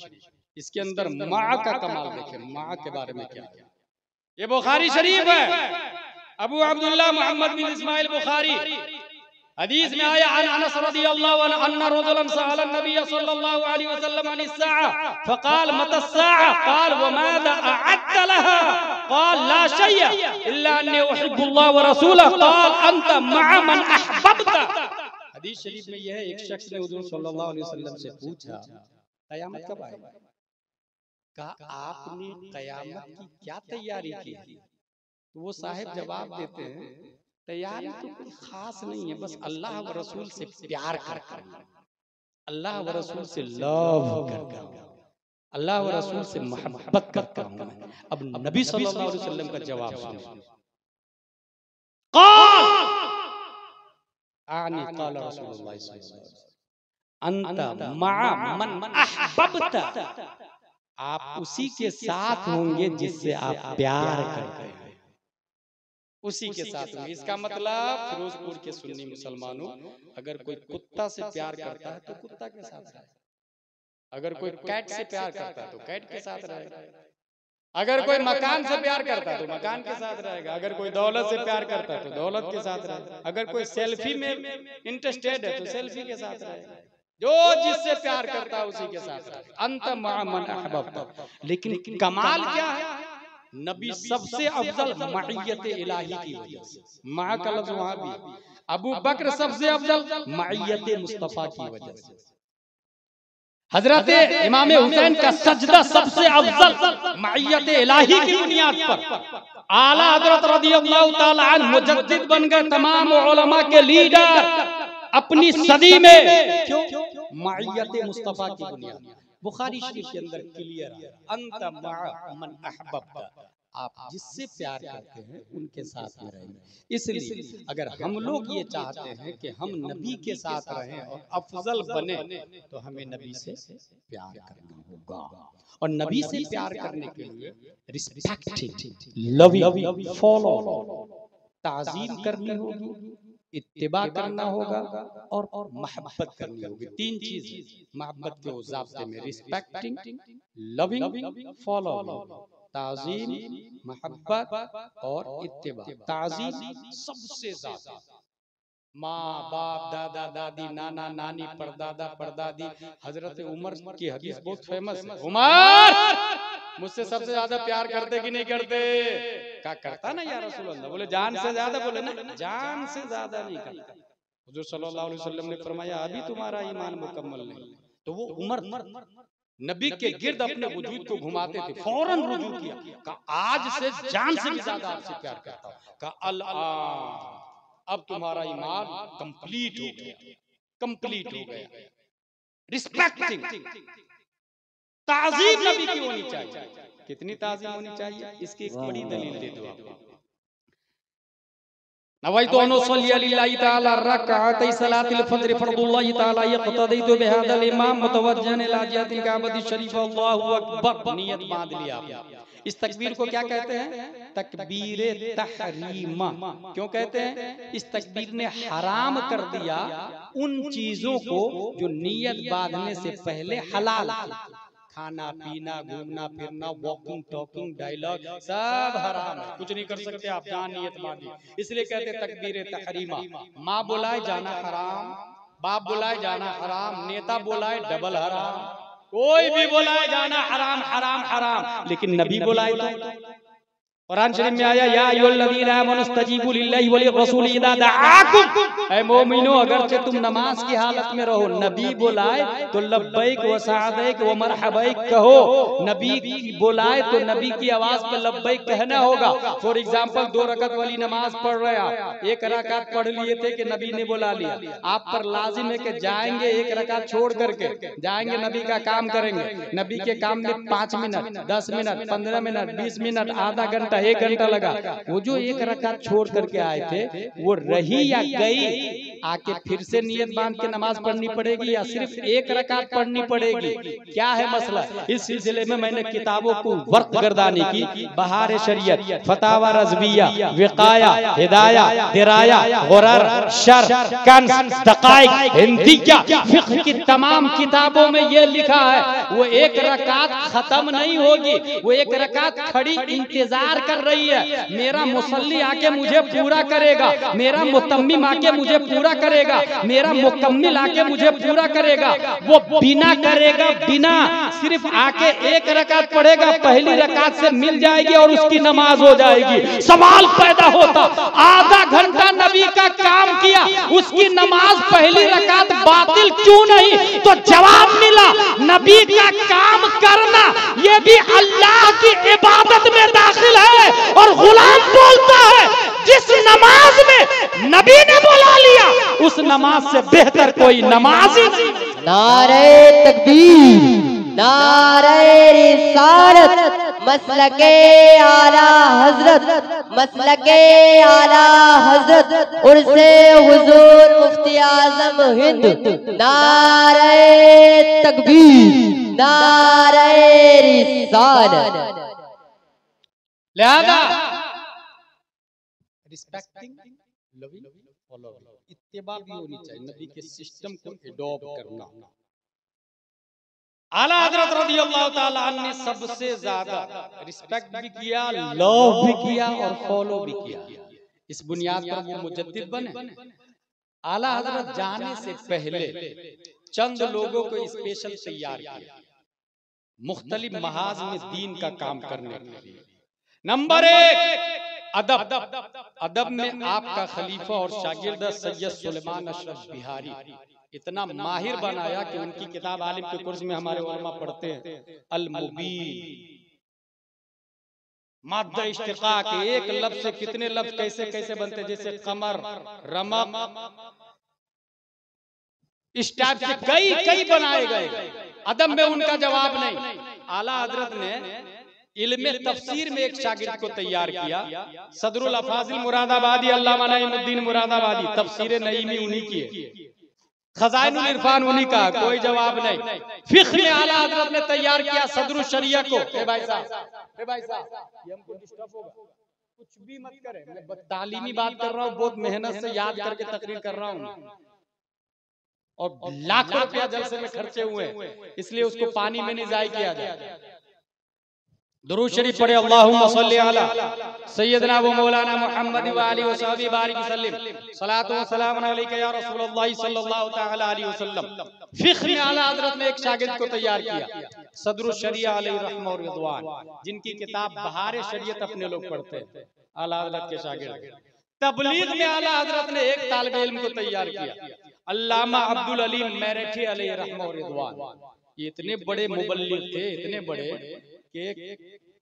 इसके अंदर माँ का कमाल देखें, माँ के बारे में क्या है। ये बुखारी शरीफ है, अबू अब्दुल्लाह मोहम्मद बिन इस्माइल बुखारी। हदीस में आया अनस रज़ियल्लाहु अन्हु अन्ना रजुलन सअला नबी सल्लल्लाहु अलैहि वसल्लम अन अस्साअ फक़ाल मता अस्साअ क़ाल व माज़ा अअद्त लहा क़ाल ला शैअ इल्ला अन्नी उहिब्बुल्लाह व रसूलहु क़ाल अंत मअ मन अहबब्ता। हदीस शरीफ में यह है, एक शख्स ने हुजूर सल्लल्लाहु अलैहि वसल्लम से पूछा कयामत कब आएगी? कहा आपने कयामत की क्या तैयारी की है? तो वो साहिब जवाब देते हैं तैयारी तो कोई खास नहीं है, बस अल्लाह व रसूल से प्यार करता हूं, अल्लाह व रसूल से लव करता हूं, अल्लाह व रसूल से मोहब्बत करता हूं। अब नबी सल्लल्लाहु अलैहि वसल्लम का जवाब सुनो। क़ाल आनी क़ाल रसूलुल्लाह सल्लल्लाहु अलैहि वसल्लम अंत मअ मन अहबब्ता, आप उसी के साथ होंगे जिससे आप प्यार करते हैं, उसी के साथ होंगे। इसका मतलब फिरोजपुर के सुन्नी मुसलमानों, अगर कोई कुत्ता से प्यार करता है तो कुत्ता के साथ रहेगा, अगर कोई कैट से प्यार करता है तो कैट के साथ रहेगा, अगर कोई मकान से प्यार करता है तो मकान के साथ रहेगा, अगर कोई दौलत से प्यार करता है तो दौलत के साथ रहेगा, अगर कोई सेल्फी में इंटरेस्टेड है तो सेल्फी के साथ रहेगा। जो जिससे प्यार करता है उसी के साथ रहेगा। अंत मअ मन अहबब्ता। लेकिन कमाल क्या है, नबी सबसे अफजल मइयत इलाही की वजह से, माँ का लफ्ज़ वहां भी, अबू बकर सबसे अफजल मइयत मुस्तफा की वजह से, हजरत इमाम हुसैन का सजदा सबसे अफजल मइयत इलाही की बुनियाद पर, आला हजरत रज़ियल्लाहु ताला अन्हु मुजद्दिद बन गए, तमाम उलमा के लीडर अपनी सदी में, क्यों? मइयत मुस्तफा की बुनियाद। बुखारी शरीफ के अंदर क्लियर है, अंत मअ मन अहबब्ता, आप जिससे प्यार करते हैं उनके साथ में रहेंगे। इसलिए अगर हम लोग ये चाहते हैं कि हम नबी के साथ रहें और अफजल बने, तो हमें नबी से प्यार करना होगा, और नबी से प्यार करने के लिए रिस्पेक्टिंग, लविंग, फॉलो, ताज़ीम करनी होगी, इत्तिबा करना होगा और मोहब्बत करनी होगी। तीन चीज मोहब्बत के ज़ाब्ते में, रिस्पेक्टिंग, लविंग, फॉलो, ताज़ीम, मोहब्बत और इत्तिबा। ताज़ीम सबसे ज्यादा माँ बाप, दादा दादी, नाना नानी, परदादा परदादी। हजरत उमर की हदीस बहुत फेमस है, उमर मुझसे सबसे ज्यादा प्यार करते कि नहीं करते? क्या करता ना या रसूल अल्लाह? बोले जान से ज्यादा, बोले ना जान से ज्यादा नहीं करता। हुजूर सल्लल्लाहु अलैहि वसल्लम ने फरमाया अभी तुम्हारा ईमान मुकम्मल नहीं। तो वो उमर नबी के गिर्द अपने वजूद को घुमाते थे, फौरन रुजू किया, कहा आज से जान से भी ज्यादा आपसे प्यार करता हूं। कहा अल अब तुम्हारा ईमान कंप्लीट हो गया, कंप्लीट हो गया। रिस्पेक्टिंग, ताज़ीम नबी की होनी चाहिए। कितनी ताज़ीम होनी चाहिए, इसकी एक बड़ी दलील दे दो आपको। नवैतु अन उसल्ली लिल्लाहि तआला रकअतै सलातिल फज्र फर्दुल्लाहि तआला यक्तदीतु बिहादल इमाम मुतवज्जिहन इला जिहतिल काबती शरीफ, अल्लाहु अकबर, नियत बांध लिया आपने। इस तकबीर को क्या कहते हैं? तकबीर तहरीमा। क्यों कहते हैं? इस तकबीर ने हराम कर दिया उन चीजों को जो नियत बांधने से पहले हलाल थी। खाना पीना, घूमना फिरना, वॉकिंग टॉकिंग, डायलॉग सब हराम है, कुछ नहीं कर सकते आप जहाँ नियत बांधी। इसलिए कहते तकबीर तहरीमा। माँ बुलाए जाना हराम, बाप बुलाए जाना हराम, नेता बुलाए डबल हराम, कोई भी बुलाए जाना हराम हराम हराम। लेकिन नबी बुलाए तो कुरान शरीफ में आया या अय्युहल्लज़ीना आमनू इस्तजीबू लिल्लाहि व लिर्रसूल इज़ा दआकुम। ऐ मोमिनो, अगरचे तुम नमाज की हालत में रहो, नबी बुलाए तो लब्बैक व सअदैक व मरहबैक कहो। नबी बुलाए तो नबी की आवाज पे लब्बैक कहना होगा। फॉर एग्जांपल 2 रकात वाली नमाज पढ़ रहे आप, 1 रकात पढ़ लिए थे कि नबी ने बुला लिया, आप पर लाजिम है कि जाएंगे 1 रकात छोड़ करके जाएंगे, नबी का काम करेंगे। नबी के काम में 5 मिनट, 10 मिनट, 15 मिनट, 20 मिनट, आधा घंटा, 1 घंटा लगा। वो जो 1 रकात छोड़ करके आए थे वो रही या गई? आके फिर से नियत बांध के नमाज पढ़नी पड़ेगी या सिर्फ 1 रकात पढ़नी पड़ेगी? क्या है मसला? इस सिलसिले में मैंने किताबों को वर्क गर्दानी की, बहार शरीयत, फतावा रज़विया, विकाया, हिदाया, दिराया, गुरर, शर, कंस, दकाइक, हिंदिया, फिक्ह की तमाम किताबों में ये लिखा है वो 1 रकात खत्म नहीं होगी, वो 1 रकात खड़ी इंतजार कर रही है। मेरा मुसल्ली आके मुझे पूरा करेगा, मेरा मुतम्मिम आके मुझे पूरा करेगा, मेरा मुकम्मिल आके मुझे पूरा करेगा। वो बिना करेगा, बिना सिर्फ आके 1 रकात पढ़ेगा, पहली रकात से मिल जाएगी और उसकी नमाज हो जाएगी। सवाल पैदा होता, आधा घंटा नबी का काम किया, उसकी नमाज पहली रकात बातिल क्यों नहीं? तो जवाब मिला, नबी का काम करना ये भी अल्लाह की इबादत में दाखिल है। और गुलाम बोलता है जिस नमाज में नबी ने बुला लिया उस नमाज से बेहतर कोई नमाज ही नहीं। नारे तकबीर, नारे रिसालत, मसलके आला हजरत, मसलके आला हजरत, उर्से हुजूर मुफ्ती आजम हिंद। नारे तकबीर, नारे रिसालत। लिहाजा रिस्पेक्टिंग, लविंग, फॉलोइंग, इत्तिबा भी होनी चाहिए, नबी के सिस्टम को एडॉप्ट करना। आला हजरत रज़ियल्लाहु ताला अन्हु ने सबसे ज्यादा रिस्पेक्ट भी किया, लव भी किया और फॉलो भी किया। इस बुनियाद पर वो मुजद्दिद बने। आला हजरत जाने से पहले चंद लोगों को स्पेशल तैयार किया मुख्तलिफ महाज में दीन का काम करने के लिए। नंबर 1 अदब। अदब में आपका खलीफा और शागिर्द सैयद सुलेमान अशरफ बिहारी इतना माहिर बनाया कि उनकी किताब आलिम के कोर्स में हमारे उलमा पढ़ते हैं, अल मुबीन। माद्दा इश्तिकाक, एक लफ्ज से कितने लफ्ज कैसे कैसे बनते, जैसे कमर, रमक, इस टाइप से कई बनाए गए। अदब में उनका जवाब नहीं। आला हजरत ने इल्मे तफसीर में एक शागिर्द को तैयार किया, सदरुल अफाजिल मुरादाबादी, अल्लामा नईमुद्दीन मुरादाबादी, तफसीर नईमी उन्हीं की है, खजाइनुल इरफान उन्हीं का, कोई जवाब नहीं। फिक्ह में आला हजरत ने तैयार किया सदरुल शरिया को। ए भाई साहब, ये हमको डिस्टर्ब होगा, कुछ भी मत करें, मैं तालीमी बात कर रहा हूँ, बहुत मेहनत से याद करके तकरीर कर रहा हूँ और लाखों रुपया जलसे में खर्चे हुए, इसलिए उसको पानी में नहीं जाया किया जाए। दुरूद शरीफ पढ़े, अल्लाहुम्मा सल्ली अला सय्यदना व मौलाना मुहम्मद व आलिहि व सहबी बारिक वसल्लम, सलातो व सलाम अलैका या रसूलुल्लाह सल्लल्लाहु तआला अलैहि वसल्लम। फिक्ह में आला हजरत ने एक शागिर्द को तैयार किया, सदरुल शरिया अलैहि रहमह व रिदवान, जिनकी किताब बहार शरीयत अपने लोग पढ़ते हैं, आला हजरत के शागिर्द। तबलीग में आला हजरत ने एक तालिब इल्म को तैयार किया, अल्लामा अब्दुल अलीम मेरठी अलैहि रहमह व रिदवान। ये इतने बड़े मुबल्लिग थे, इतने बड़े कि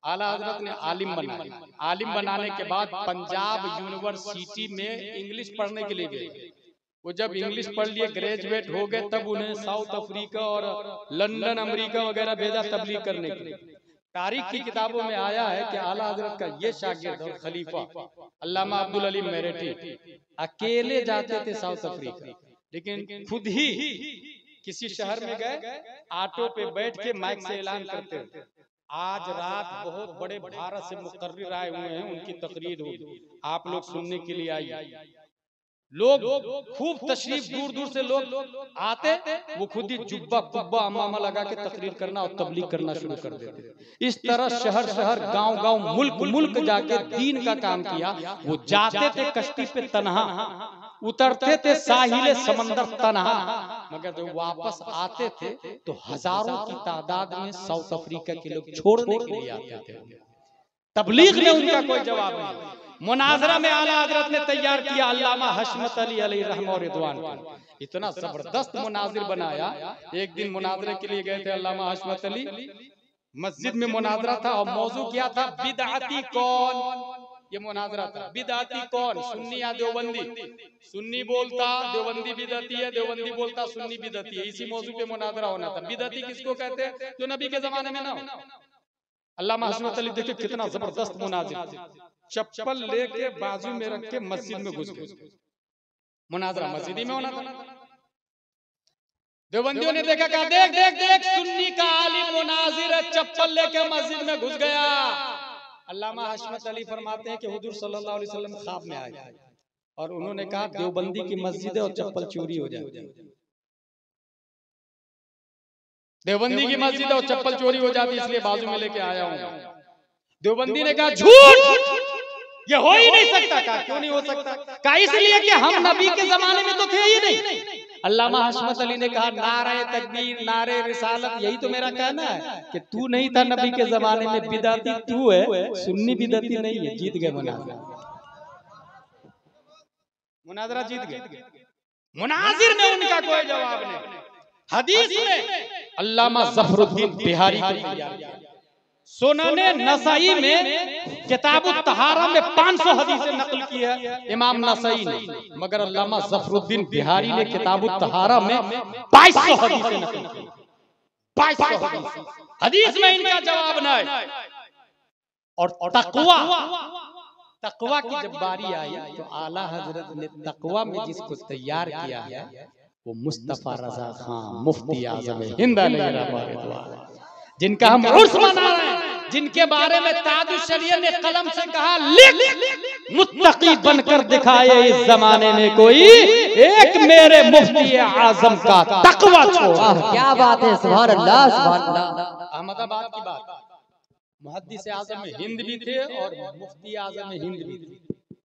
आला हजरत ने आलिम बनाया। आलिम बनाने के बाद पंजाब यूनिवर्सिटी में इंग्लिश पढ़ने के लिए गए। वो जब इंग्लिश पढ़ लिए, ग्रेजुएट हो गए, तब उन्हें साउथ अफ्रीका और लंदन अमेरिका वगैरह भेजा तबलीग करने के लिए। तारीख की किताबों में आया है कि आला हजरत का ये शागिर्द और खलीफा अल्लामा अब्दुल अलीम मेरठी अकेले जाते थे साउथ अफ्रीका, लेकिन खुद ही किसी शहर में गए, ऑटो पे बैठ के माइक से ऐलान करते थे, आज रात बहुत बड़े भारत से मुकर्रिर आए हुए हैं, उनकी तकरीर होगी, आप लोग सुनने के लिए आइए। लोग खूब तशरीफ, दूर दूर से लोग आते, वो खुद ही जुब्बा कुब्बा अमामा लगा के तकरीर करना और तबलीग करना शुरू कर देते। इस तरह शहर शहर, गांव गांव, मुल्क मुल्क जाके दीन का काम किया। वो जाते थे कश्ती पे तन्हा, उतरते थे साहिल समंदर तन्हा, मगर जब वापस आते थे तो हजारों की तादाद में साउथ अफ्रीका के लोग छोड़ने के लिए आते थे। तबलीग में उनका कोई जवाब नहीं। मुनाजरा में आला हजरत ने तैयार किया अल्लामा हशमत अली अलैहि रहमह व रिदवान को। इतना जबरदस्त मुनाजिर बनाया। एक दिन मुनाजरे के लिए गए थे अल्लामा हशमत अली, मस्जिद में मुनाजरा था और मौजू क्या था, बिदअती कौन। ये मुनाजरा था, बिदअती कौन, सुन्नी या देवबंदी। सुन्नी बोलता देवबंदी बिदअती है, देवबंदी बोलता सुन्नी बिदअती है। इसी मौजू पे मुनाजरा होना था। बिदअती किसको कहते हैं, जो नबी के जमाने में ना हो। अल्लामा हस्रत अली देखिए कितना जबरदस्त मुनाजिर, चप्पल लेके बाजू में रख के मस्जिद में घुस गए। मुनाजरा मस्जिद ही में होना था। देवबंदियों ने देखा, कहा देख देख देख सुन्नी का आलिम मुनाजिर चप्पल लेके मस्जिद में घुस गया। अल्लामा हस्रत अली फरमाते हैं कि हुजूर सल्लल्लाहु अलैहि वसल्लम ख्वाब में आए थे और उन्होंने कहा देवबंदी की मस्जिद है और चप्पल चोरी हो जाए। देवबंदी की मस्जिद है और चप्पल चोरी हो जाती, इसलिए बाजू में लेके आया हूं। देवबंदी ने कहा झूठ, ये हो ही नहीं सकता। कहा क्यों नहीं हो सकता? कहा इसलिए कि हम नबी के जमाने में तो थे ही नहीं। अल्लामा हस्रत अली ने कहा नारे तकबीर नारे रिसालत, यही तो मेरा कहना है कि तू नहीं था नबी के जमाने में, बिदअती तू है, सुन्नी बिदअती नहीं है। जीत गए मुनाजरा जीत गए। मुनाजिर ने उनका कोई जवाब नहीं। हदीस में अल्लामा ज़फरुद्दीन बिहारी सुनने नसाई में किताबुत तहारा में 500 हदीसें नकल की है इमाम नसाई ने, मगर अल्लामा ज़फरुद्दीन बिहारी ने किताबुत तहारा में 2200 हदीसें नकल की। 2200 हदीस में इनका जवाब नहीं। और तकवा की जब बारी आई तो आला हजरत ने तकवा में जिसको तैयार किया है वो मुस्तफा रजा खान मुफ्ती आज़म हिंद जिनका हम उर्स मना रहे हैं, जिनके बारे में ताजुश शरीयत ने कलम से कहा लिख मुत्तकी बनकर दिखाए इस जमाने में कोई एक मेरे मुफ्ती आज़म का तकवा छोड़ा। क्या बात है, सुभान अल्लाह सुभान अल्लाह। अहमदाबाद की बात, मुहद्दिस आज़म हिंद भी थे और मुफ्ती आज़म हिंद भी थे।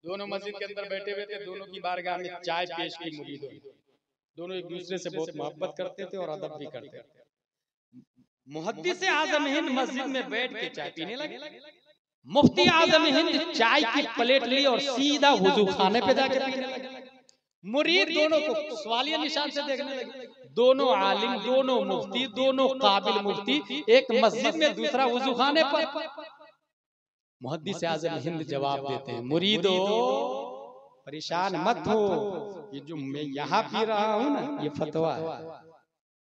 दोनों मस्जिद के अंदर बैठे हुए थे, दोनों की बारगाह में चाय पेश की मुरीदों ने। दोनों एक दूसरे से बहुत मोहब्बत करते थे और अदब भी करते थे। मुहद्दिस आज़म हिंद मस्जिद में बैठ के चाय पीने लगे। मुफ्ती आज़म हिंद चाय की प्लेट ली और सीधा वुजू खाने पे जाके पीने लगे। मुरीद दोनों को सवालिया निशान से देखने लगे। दोनों आलिम, दोनों मुफ्ती, दोनों काबिल मुफ्ती एक मस्जिद में, दूसरा वुजू खाने पर। मुहद्दिस आज़म हिंद जवाब देते हैं, मुरीदो परेशान मत हो, ये जो मैं यहाँ पी रहा हूँ ना ये फतवा है।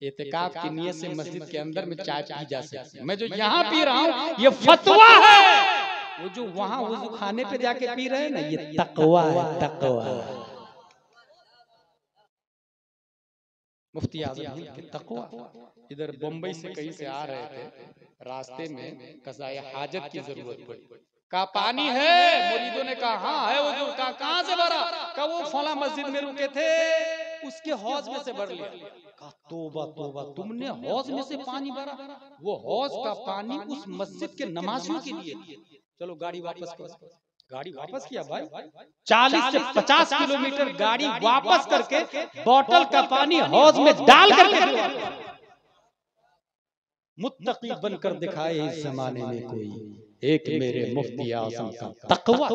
एतिकाफ की नियत से मस्जिद के अंदर में चाय पी जा सकती है, मैं जो यहाँ पी रहा हूँ ये फतवा है। वो जो वहाँ वुजू खाने पे जाके पी रहे हैं ना ये तकवा है, तकवा। मुफ्ती आज़म हिंद के तकवा। इधर बम्बई से कहीं से आ रहे थे, रास्ते में कज़ाए हाजत की जरूरत पड़ी। कहा पानी है? मुरीदों ने कहा हाँ है। वो कहाँ से भरा? कहा वो फला मस्जिद में रुके थे उसके हौज में से भर लिया। कहा तौबा तौबा, तुमने हौज में से पानी भरा? वो हौज का पानी उस मस्जिद के नमाजियों के लिए। चलो गाड़ी वापस करो। गाड़ी वापस किया भाई, 40 से 50 किलोमीटर गाड़ी वापस करके बोतल का पानी हौज में डाल करके मुत्तकी बनकर दिखाए इस जमाने में कोई एक मेरे मुफ्ती आज़म का तकवा।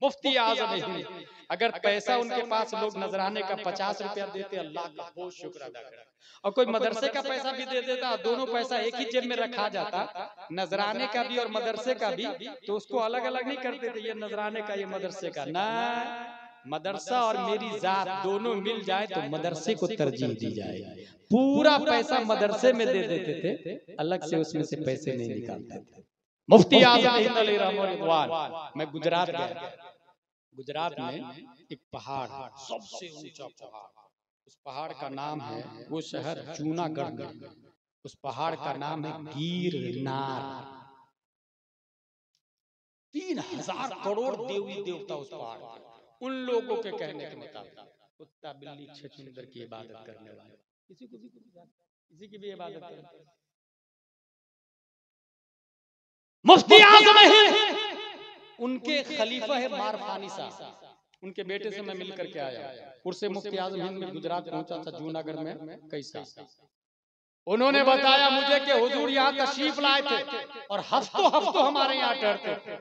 मुफ्ती आज़म हिंद, अगर पैसा उनके पास लोग नजराने का 50 रुपया देते अल्लाह का बहुत शुक्र अदा करते, और कोई मदरसे का पैसा भी दे देता, दोनों पैसा एक ही जेब में रखा जाता, नजराने का भी और मदरसे का भी, तो उसको अलग अलग नहीं करते थे, ये नजराने का ये मदरसे का ना। मदरसा और मेरी जात दोनों मिल जाए तो मदरसे को तरजीह दी जाए। पूरा पैसा मदरसे में दे देते थे, अलग से उसमें से पैसे नहीं निकालते थे। मुफ्ती आज़म हिंद अलैहि रहमतुल्लाह। मैं गुजरात गया, गुजरात में एक पहाड़, सबसे ऊंचा पहाड़, उस पहाड़ का नाम है, वो शहर जूनागढ़ में, उस पहाड़ का नाम है गिरनार। 3000 करोड़ देवी देवता उस पहाड़ पर। उन लोगों के कहने के मुताबिक कुत्ता बिल्ली छछूंदर की इबादत करने वाले, किसी की भी इबादत करने। मुफ्ती आज़म हिंद उनके खलीफा है मारफानी साहब, उनके बेटे से मैं मिलकर के आया। उर्से मुफ्ती आज़म हिंद में गुजरात पहुंचा था, जूनागढ़ में कई साल। उन्होंने बताया मुझे कि हुजूर यहाँ तशरीफ लाए थे और हफ्तों हफ्तों हमारे यहाँ ठहरते थे।